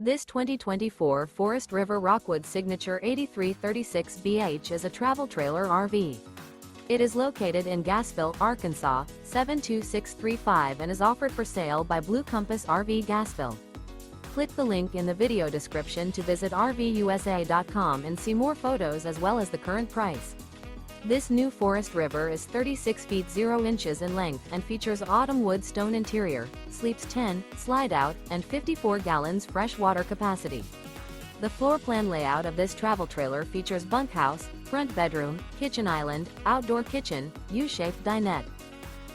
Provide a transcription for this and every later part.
This 2024 Forest River Rockwood Signature 8336BH is a travel trailer RV. It is located in Gassville, Arkansas, 72635 and is offered for sale by Blue Compass RV Gassville. Click the link in the video description to visit RVUSA.com and see more photos as well as the current price. This new Forest River is 36 feet 0 inches in length and features autumn wood stone interior, sleeps 10, slide-out, and 54 gallons fresh water capacity. The floor plan layout of this travel trailer features bunkhouse, front bedroom, kitchen island, outdoor kitchen, U-shaped dinette.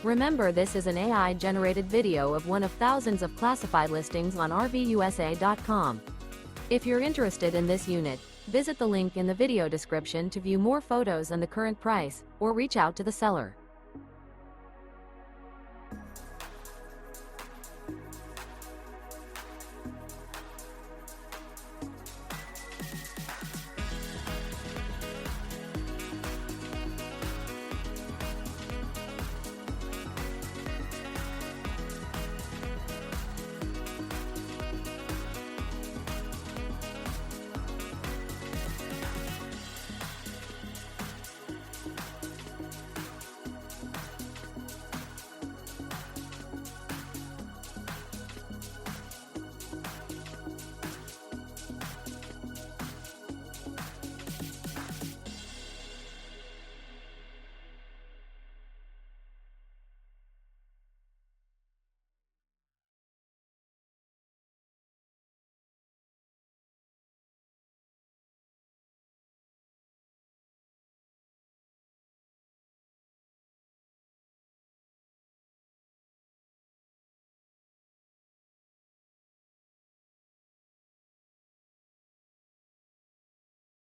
Remember, this is an AI-generated video of one of thousands of classified listings on RVUSA.com. If you're interested in this unit, visit the link in the video description to view more photos and the current price, or reach out to the seller.